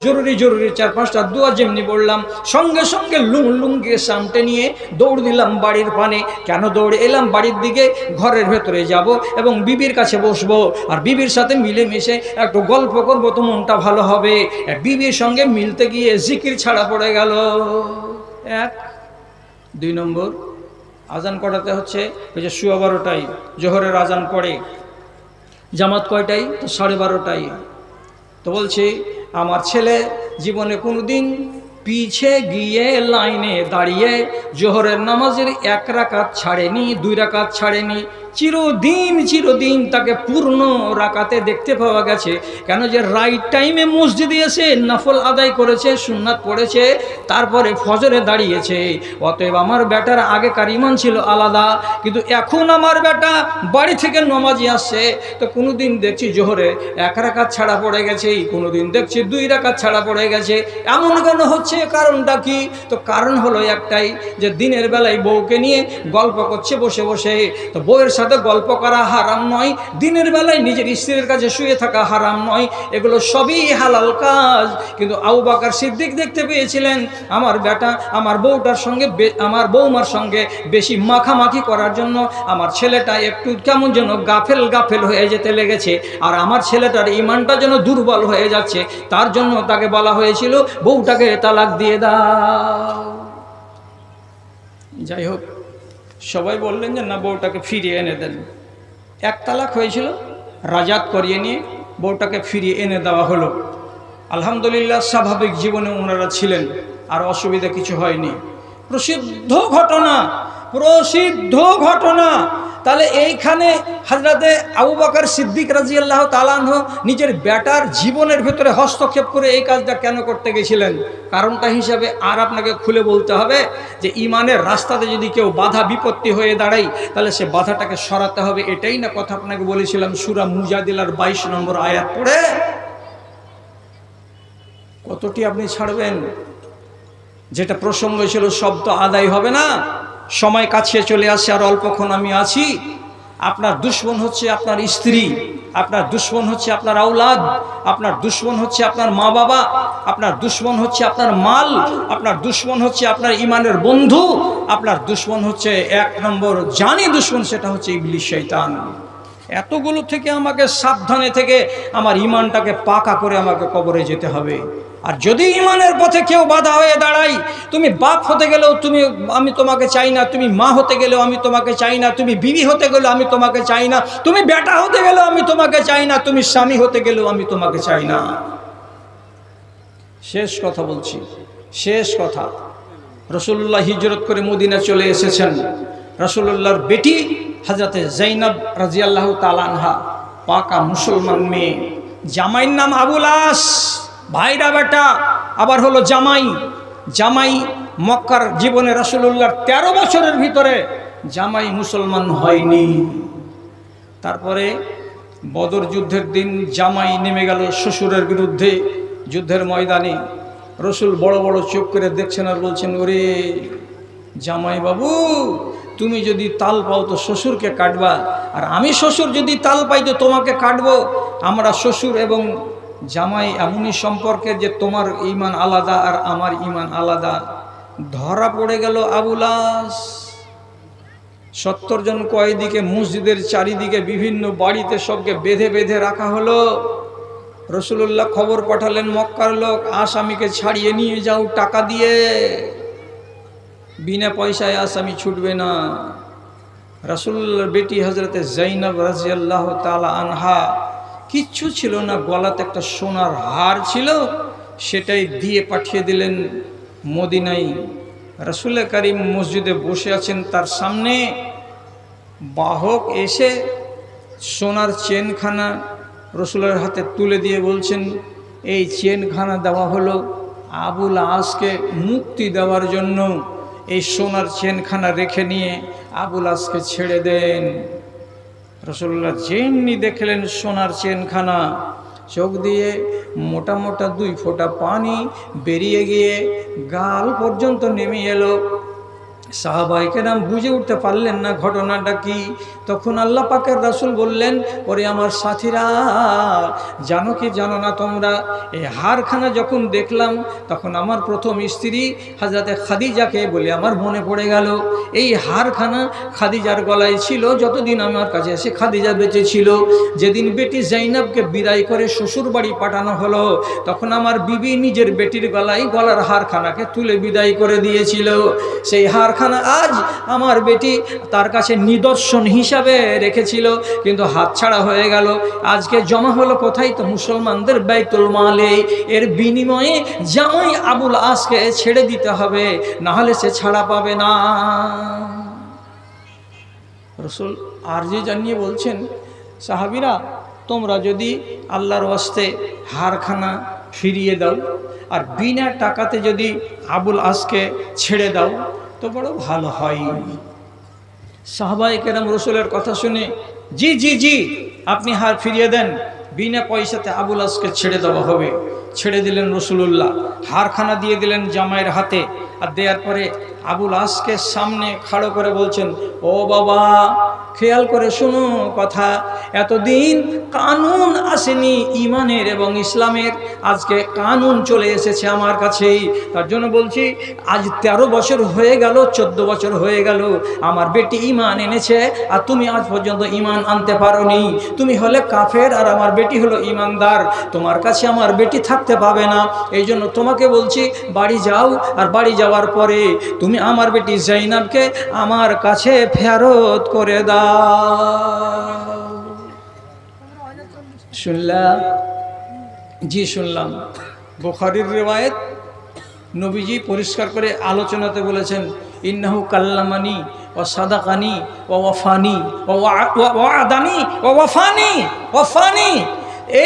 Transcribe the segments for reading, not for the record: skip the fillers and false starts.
জরুরি জরুরি 4-5টা দোয়া যেমনি বললাম, সঙ্গে সঙ্গে লুঙ্গিয়ে সামটে নিয়ে দৌড় দিলাম বাড়ির পানে। কেন দৌড়ে এলাম? বাড়ির দিকে ঘরের ভেতরে যাব এবং বিবির কাছে বসবো, আর বিবির সাথে মিলেমিশে একটু গল্প করবো, তো মনটা ভালো হবে। বিবির সঙ্গে মিলতে গিয়ে জিকির ছাড়া পড়ে গেল। 1 2 নম্বর, আজান কটাতে হচ্ছে? ওই যে 12:15টায় জোহরের আজান পড়ে। জামাত কয়টায়? তো 12:30টায়। তো বলছি, আমার ছেলে জীবনে কোনোদিন পিছে গিয়ে লাইনে দাঁড়িয়ে জোহরের নামাজের 1 রাকাত ছাড়েনি, 2 রাকাত ছাড়েনি। চিরদিন তাকে পূর্ণ রাকাতে দেখতে পাওয়া গেছে। কেন? যে রাইট টাইমে মসজিদে এসে নফল আদায় করেছে, সুন্নাত পড়েছে, তারপরে ফজরে দাঁড়িয়েছে। অতএব আমার বেটার আগেকার ঈমান ছিল আলাদা, কিন্তু এখন আমার বেটা বাড়ি থেকে নামাজি আসছে, তো কোনোদিন দেখছি জোহরে 1 রাকাত ছাড়া পড়ে গেছে, কোনোদিন দেখছি 2 রাকাত ছাড়া পড়ে গেছে। এমন কেন হচ্ছে? কারণটা কি? তো কারণ হলো একটাই, যে দিনের বেলায় বউকে নিয়ে গল্প করছে বসে বসে। তো বউয়ের সাথে গল্প করা হারাম নয়, দিনের বেলায় নিজের স্ত্রীর কাছে শুয়ে থাকা হারাম নয়, এগুলো সবই হালাল কাজ। কিন্তু আবু বকর সিদ্দিক দেখতে পেয়েছিলেন আমার বেটা আমার বউটার সঙ্গে, আমার বৌমার সঙ্গে বেশি মাখামাখি করার জন্য আমার ছেলেটা একটু কেমন যেন গাফেল হয়ে যেতে লেগেছে, আর আমার ছেলেটার ঈমানটা যেন দুর্বল হয়ে যাচ্ছে। তার জন্য তাকে বলা হয়েছিল বউটাকে তালাক দিয়ে দাও। যাই হোক, সবাই বললেন যে না, বউটাকে ফিরিয়ে এনে দেন। 1 তালাক হয়েছিল, রাজাত করিয়ে নিয়ে বউটাকে ফিরিয়ে এনে দেওয়া হলো। আলহামদুলিল্লাহ, স্বাভাবিক জীবনে ওনারা ছিলেন, আর অসুবিধা কিছু হয়নি। প্রসিদ্ধ ঘটনা। তাহলে এইখানে হযরতে আবু বকর সিদ্দিক রাদিয়াল্লাহু তাআলা আনহু নিজের বেটার জীবনের ভেতরে হস্তক্ষেপ করে এই কাজটা কেন করতে গেছিলেন? কারণটা হিসাবে আর আপনাকে খুলে বলতে হবে যে ঈমানের রাস্তাতে যদি কেউ বাধা বিপত্তি হয়ে দাঁড়ায়, তাহলে সে বাধাটাকে সরাতে হবে। এটাই না কথা আপনাকে বলেছিলাম সূরা মুজাদিলার 22 নম্বর আয়াত পড়ে। কতটি আপনি ছাড়বেন? যেটা প্রসঙ্গ ছিল সব তো আদায় হবে না, সময় কাছে চলে আসছে, আর অল্পক্ষণ আমি আছি। আপনার দুশমন হচ্ছে আপনার স্ত্রী, আপনার দুশমন হচ্ছে আপনার আওলাদ, আপনার দুশমন হচ্ছে আপনার মা বাবা, আপনার দুশমন হচ্ছে আপনার মাল, আপনার দুশমন হচ্ছে আপনার ঈমানের বন্ধু, আপনার দুশমন হচ্ছে 1 নম্বর জানি দুশমন, সেটা হচ্ছে ইবলিস শয়তান। এতগুলো থেকে আমাকে সাবধানে থেকে আমার ঈমানটাকে পাকা করে আমাকে কবরে যেতে হবে। আর যদি ঈমানের পথে কেউ বাধা হয়ে দাঁড়াই, তুমি বাপ হতে গেলেও আমি তোমাকে চাই না, তুমি মা হতে গেলেও আমি তোমাকে চাই না, তুমি বিবি হতে গেলেও আমি তোমাকে চাই না, তুমি বেটা হতে গেলেও আমি তোমাকে চাই না, তুমি স্বামী হতে গেলেও আমি তোমাকে চাই না। শেষ কথা বলছি, শেষ কথা। রাসূলুল্লাহ হিজরত করে মদিনা চলে এসেছেন। রাসূলুল্লাহর বেটি হযরতে যায়েনব রাদিয়াল্লাহু তাআলা আনহা, পাকা মুসলমান মেয়ে। জামাইয়ের নাম আবুল আস, ভাইরা বেটা, আবার হলো জামাই। মক্কার জীবনে রাসূলুল্লাহর 13 বছরের ভিতরে জামাই মুসলমান হয়নি। তারপরে বদর যুদ্ধের দিন জামাই নেমে গেল শ্বশুরের বিরুদ্ধে যুদ্ধের ময়দানে। রসুল বড় বড় চোখ করে দেখছেন আর বলছেন, ওরে জামাই বাবু, তুমি যদি তাল পাও তো শ্বশুরকে কাটবা, আর আমি শ্বশুর যদি তাল পাই তো তোমাকে কাটবো। আমরা শ্বশুর এবং জামাই এমনই সম্পর্কের যে তোমার ঈমান আলাদা আর আমার ঈমান আলাদা। ধরা পড়ে গেল আবুল আস। 70 জন কয়েদিকে মসজিদের চারিদিকে বিভিন্ন বাড়িতে সবকে বেঁধে বেঁধে রাখা হলো। রাসূলুল্লাহ খবর পাঠালেন মক্কার লোক, আসামিকে ছাড়িয়ে নিয়ে যাও টাকা দিয়ে, বিনা পয়সায় আসামি ছুটবে না। রাসূলুল্লাহর বেটি হযরতে যায়েনব রাদিয়াল্লাহু তাআলা আনহা, কিচ্ছু ছিল না, গলাতে একটা সোনার হার ছিল, সেটাই দিয়ে পাঠিয়ে দিলেন মদিনায়। রাসূল করিম মসজিদে বসে আছেন, তার সামনে বাহক এসে সোনার চেনখানা রাসূলের হাতে তুলে দিয়ে বলছেন, এই চেনখানা দেওয়া হলো আবুল আসকে মুক্তি দেওয়ার জন্য, এই সোনার চেনখানা রেখে নিয়ে আবুল আসকে ছেড়ে দেন। রাসূলুল্লাহ যেমনি দেখলেন সোনার চেনখানা, চোখ দিয়ে মোটা মোটা 2 ফোঁটা পানি বেরিয়ে গিয়ে গাল পর্যন্ত নেমে এলো। সাহাবায়ে কেরাম বুঝে উঠতে পারলেন না ঘটনাটা কি। তখন আল্লাহ পাকের রাসূল বললেন, ওরে আমার সাথীরা, জানো কি জানো না তোমরা, এই হারখানা যখন দেখলাম তখন আমার প্রথম স্ত্রী হযরতে খাদিজাকে বলে আমার মনে পড়ে গেল। এই হারখানা খাদিজার গলায় ছিল যতদিন আমার কাছে এসে খাদিজা বেঁচে ছিল। যেদিন বেটি জাইনাবকে বিদায় করে শ্বশুর বাড়ি পাঠানো হলো, তখন আমার বিবি নিজের বেটির গলার হারখানাকে তুলে বিদায় করে দিয়েছিল। সেই হারখানা আজ আমার বেটি তার কাছে নিদর্শন হিসাবে রেখেছিল, কিন্তু হাতছাড়া হয়ে গেল। আজকে জমা হলো কোথায়? তো মুসলমানদের বাইতুল মালে। এর বিনিময়ে জামাই আবুল আসকে ছেড়ে দিতে হবে, না হলে সে ছাড়া পাবে না। রাসূল আরজি জানিয়ে বলছেন, সাহাবীরা, তোমরা যদি আল্লাহর ওয়াস্তে হারখানা ফিরিয়ে দাও আর বিনা টাকাতে যদি আবুল আসকে ছেড়ে দাও তো বড় ভালো হয়। সাহাবায়ে কেরাম রাসূলের কথা শুনে জি জি জি আপনি হার ফিরিয়ে দেন, বিনা পয়সাতে আবুল আসকে ছেড়ে দেওয়া হবে। ছেড়ে দিলেন রাসূলুল্লাহ, হারখানা দিয়ে দিলেন জামাইয়ের হাতে। আর দেওয়ার পরে আবুল আসকে সামনে খাড়ো করে বলছেন, ও বাবা, খেয়াল করে শোনো কথা, এতদিন কানুন আসেনি ইমানের এবং ইসলামের, আজকে কানুন চলে এসেছে আমার কাছেই। তার জন্য বলছি, আজ 13 বছর হয়ে গেল, 14 বছর হয়ে গেল আমার বেটি ইমান এনেছে, আর তুমি আজ পর্যন্ত ইমান আনতে পারোনি। তুমি হলে কাফের আর আমার বেটি হলো ইমানদার, তোমার কাছে আমার বেটি থাকতে পাবে না। এই জন্য তোমাকে বলছি, বাড়ি যাও, আর বাড়ি যাওয়ার পরে তুমি আমার বেটি জাইনাবকে আমার কাছে ফেরত করে দাও। শুনলাম? জি শুনলাম। বুখারীর রিওয়ায়াত, নবীজি পরিষ্কার করে আলোচনাতে বলেছেন, ইন্নাহু কাল্লামানি ওয়া সাদাকানি ওয়া ওয়াফানি ওয়া ওয়াদানি ওয়া ওয়াফানি ওয়াফানি।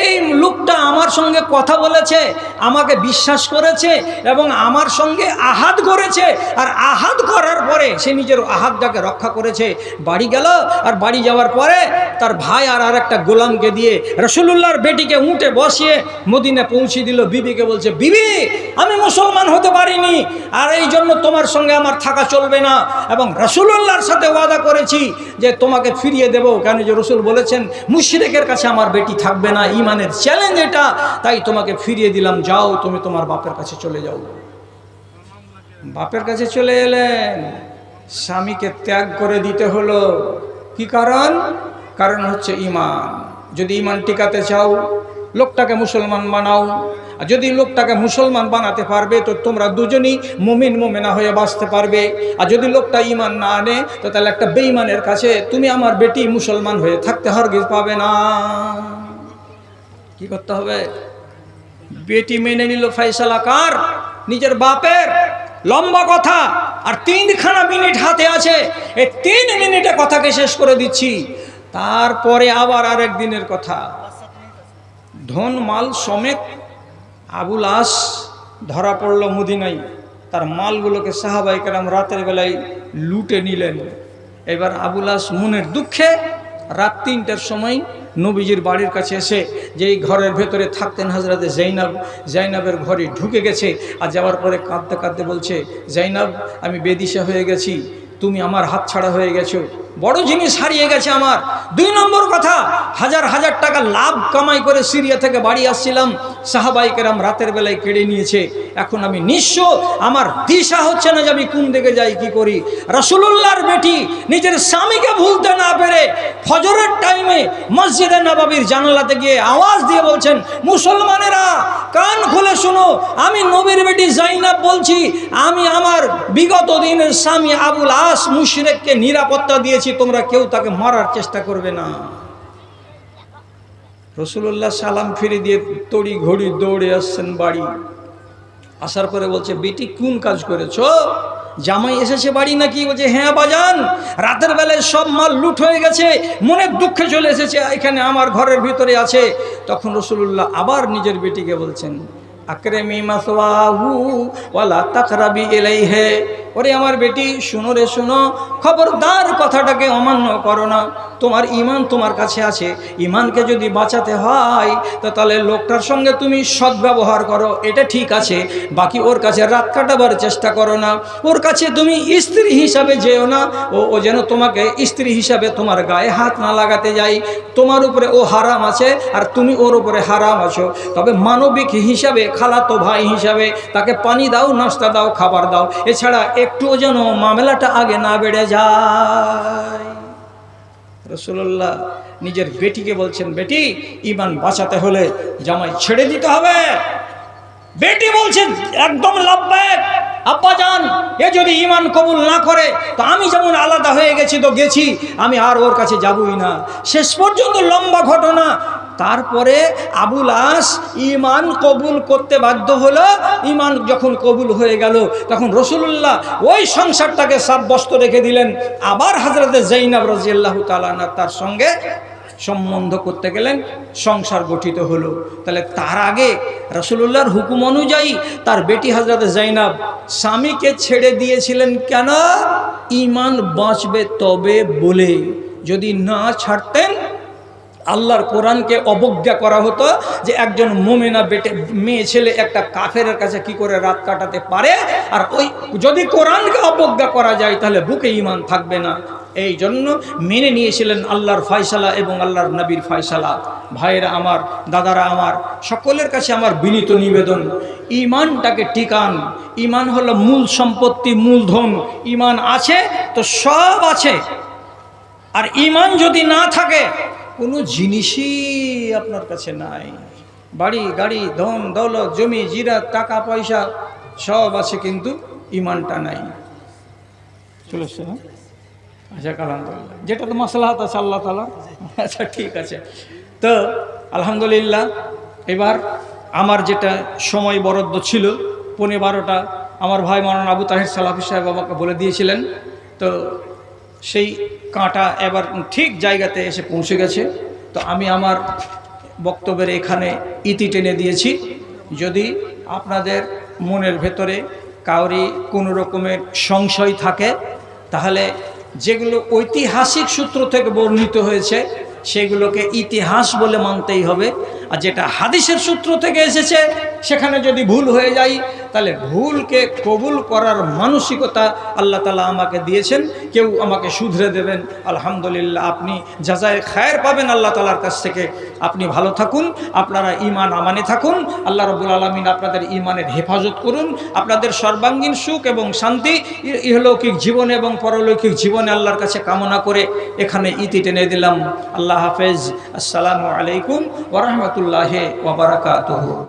এই লোকটা আমার সঙ্গে কথা বলেছে, আমাকে বিশ্বাস করেছে এবং আমার সঙ্গে আহাদ করেছে, আর আহাদ করার পরে সে নিজের আহাদটাকে রক্ষা করেছে। বাড়ি গেল, আর বাড়ি যাওয়ার পরে তার ভাই আর একটা গোলামকে দিয়ে রাসূলুল্লাহর বেটিকে উঠে বসিয়ে মদিনা পৌঁছে দিল। বিবিকে বলছে, বিবি, আমি মুসলমান হতে পারিনি, আর এই জন্য তোমার সঙ্গে আমার থাকা চলবে না, এবং রাসূলুল্লাহর সাথে ওয়াদা করেছি যে তোমাকে ফিরিয়ে দেব। কেন যে রাসূল বলেছেন মুশরিকের কাছে আমার বেটি থাকবে না, ইমানের চ্যালেঞ্জ এটা, তাই তোমাকে ফিরিয়ে দিলাম, যাও তুমি তোমার বাপের কাছে চলে যাও। বাপের কাছে চলে এলেন, স্বামীকে ত্যাগ করে দিতে হলো। কি কারণ? কারণ হচ্ছে ইমান। যদি ইমান টিকাতে চাও, লোকটাকে মুসলমান বানাও, আর যদি লোকটাকে মুসলমান বানাতে পারবে তো তোমরা দুজনই মুমিন মুমিনা হয়ে বাঁচতে পারবে। আর যদি লোকটা ইমান না আনে তো তাহলে একটা বেঈমানের কাছে তুমি আমার বেটি মুসলমান হয়ে থাকতে হরগিজ পাবে না। কি করতে হবে? বেটি মেনে নিল, ফয়সালা কার? নিজের বাপের। লম্বা কথা, আর 3খানা মিনিট হাতে আছে, এই 3 মিনিটে কথাকে শেষ করে দিচ্ছি। তারপরে আবার আরেক দিনের কথা। ধন মাল সমেত আবুল আস ধরা পড়ল মদিনায়। তার মালগুলোকে সাহাবায়ে কেরাম রাতের বেলায় লুটে নিলেন। এবার আবুল আস মনের দুঃখে রাত 3টার সময় নবীজির বাড়ির কাছে এসে, যেই ঘরের ভেতরে থাকতেন হযরতে জাইনাব, জাইনাবের ঘরে ঢুকে গেছে। আর যাওয়ার পরে কাঁদতে কাঁদতে বলছে, জাইনাব, আমি বেদিশা হয়ে গেছি, তুমি আমার হাত ছাড়া হয়ে গেছো, বড় জিনিস হারিয়ে গেছে আমার। 2 নম্বর কথা, হাজার হাজার টাকা লাভ কামাই করে সিরিয়া থেকে বাড়ি আসছিলাম, সাহাবায়ে কেরাম রাতের বেলায় কেড়ে নিয়েছে। এখন আমি নিঃস্ব, আমার দিশা হচ্ছে না যে আমি কোন দিকে যাই, কি করি। রাসূলুল্লাহর বেটি নিজের স্বামীকে ভুলতে না পেরে ফজরের টাইমে মসজিদে নববীর জানালাতে গিয়ে আওয়াজ দিয়ে বলছেন, মুসলমানেরা কান খুলে শুনো, আমি নবীর বেটি জাইনাব বলছি, আমি আমার বিগত দিনের স্বামী আবুল আস মুশরিককে নিরাপত্তা দিয়েছি, তোমরা কেউ তাকে মারার চেষ্টা করবে না। রাসূলুল্লাহ সালাম ফিরে দিয়ে তড়ি ঘড়ি দৌড়ে আসছেন বাড়ি। আসার পরে বলছে, বেটি কোন কাজ করেছো? জামাই এসেছে বাড়ি নাকি? বলছে, হ্যাঁ বাজান, রাতের বেলায় সব মাল লুট হয়ে গেছে, মনের দুঃখে চলে এসেছে, এখানে আমার ঘরের ভিতরে আছে। তখন রাসূলুল্লাহ আবার নিজের বেটিকে বলছেন, আকরিমি মাসওয়াহু ওয়ালা তাকরাবি ইলাইহি, ওরে আমার বেটি, শুনো রে শুনো, খবরদার কথাটাকে অমান্য করো না। তোমার ঈমান তোমার কাছে আছে, ঈমানকে যদি বাঁচাতে হয় তো তাহলে লোকটার সঙ্গে তুমি সদ্ব্যবহার করো, এটা ঠিক আছে। বাকি ওর কাছে রাত কাটাবার চেষ্টা করো না, ওর কাছে তুমি স্ত্রী হিসাবে যেও না, ও যেন তোমাকে স্ত্রী হিসাবে তোমার গায়ে হাত না লাগাতে যাই। তোমার উপরে ও হারাম আছে আর তুমি ওর উপরে হারাম আছো, তবে মানবিক হিসাবে, খালাতো ভাই হিসাবে তাকে পানি দাও, নাস্তা দাও, খাবার দাও, এছাড়া একটুও যেন মামলাটা আগে না বেড়ে যায়। রাসূলুল্লাহ নিজের বেটিকে বলছেন, বেটি ঈমান বাঁচাতে হলে জামাই ছেড়ে দিতে হবে। বেটি বলছেন একদম লাভবাক, আব্বাজান এ যদি ঈমান কবুল না করে তো আমি যেমন আলাদা হয়ে গেছি তো গেছি, আমি আর ওর কাছে যাবই না। শেষ পর্যন্ত লম্বা ঘটনা, তারপরে আবুল আস ঈমান কবুল করতে বাধ্য হলো। ঈমান যখন কবুল হয়ে গেল তখন রাসূলুল্লাহ ওই সংসারটাকে সাব্যস্ত রেখে দিলেন। আবার হযরতে যায়েনব রাদিয়াল্লাহু তাআলা আনহা তার সঙ্গে সম্বন্ধ করতে গেলেন, সংসার গঠিত হলো। তাহলে তার আগে রাসূলুল্লাহর হুকুম অনুযায়ী তার বেটি হযরতে যায়েনব স্বামীকে ছেড়ে দিয়েছিলেন। কেন? ঈমান বাঁচবে তবে বলে। যদি না ছাড়তেন আল্লাহর কোরআনকে অবজ্ঞা করা হতো যে একজন মুমিনা মেয়ে ছেলে একটা কাফেরের কাছে কি করে রাত কাটাতে পারে, আর ওই যদি কোরআনকে অবজ্ঞা করা যায় তাহলে বুকে ঈমান থাকবে না। এই জন্য মেনে নিয়েছিলেন আল্লাহর ফয়সালা এবং আল্লাহর নবীর ফয়সালা। ভাইয়েরা আমার, দাদারা আমার, সকলের কাছে আমার বিনীত নিবেদন, ঈমানটাকে টিকান। ঈমান হলো মূল সম্পত্তি, মূলধন। ঈমান আছে তো সব আছে, আর ঈমান যদি না থাকে কোনো জিনিসই আপনার কাছে নাই। বাড়ি গাড়ি, ধন দৌলত, জমি জিরাত, টাকা পয়সা সব আছে, কিন্তু ঈমানটা নাই। চলে এসছে না? আচ্ছা, আলহামদুলিল্লাহ, যেটা তো মাসলাহাত আছে আল্লাহ তাআলা। আচ্ছা ঠিক আছে, তো আলহামদুলিল্লাহ। এবার আমার যেটা সময় বরাদ্দ ছিল 12:15, আমার ভাই মাওলানা আবু তাহের সালাফি সাহেব আমাকে বলে দিয়েছিলেন, তো সেই কাঁটা এবার ঠিক জায়গাতে এসে পৌঁছে গেছে। তো আমি আমার বক্তব্যের এখানে ইতি টেনে দিয়েছি। যদি আপনাদের মনের ভেতরে কাউরি কোনো রকমের সংশয় থাকে তাহলে যেগুলো ঐতিহাসিক সূত্র থেকে বর্ণিত হয়েছে সেগুলোকে ইতিহাস বলে মানতেই হবে। আর যেটা হাদিসের সূত্র থেকে এসেছে সেখানে যদি ভুল হয়ে যায় তাহলে ভুলকে কবুল করার মানসিকতা আল্লাহ তাআলা আমাকে দিয়েছেন। কেউ আমাকে শুধরে দেবেন, আলহামদুলিল্লাহ, আপনি জাযায়ে খায়ের পাবেন আল্লাহ তাআলার কাছ থেকে। আপনি ভালো থাকুন, আপনারা ঈমান আমানে থাকুন। আল্লাহ রাব্বুল আলামিন আপনাদের ঈমানের হেফাজত করুন। আপনাদের সর্বাঙ্গীন সুখ এবং শান্তি ইহলৌকিক জীবনে এবং পরলৌকিক জীবনে আল্লাহর কাছে কামনা করে এখানে ইতি টেনে দিলাম। আল্লাহ হাফেজ। আসসালামু আলাইকুম ওয়া রাহমাতুল্লাহি ওয়া বারাকাতুহু।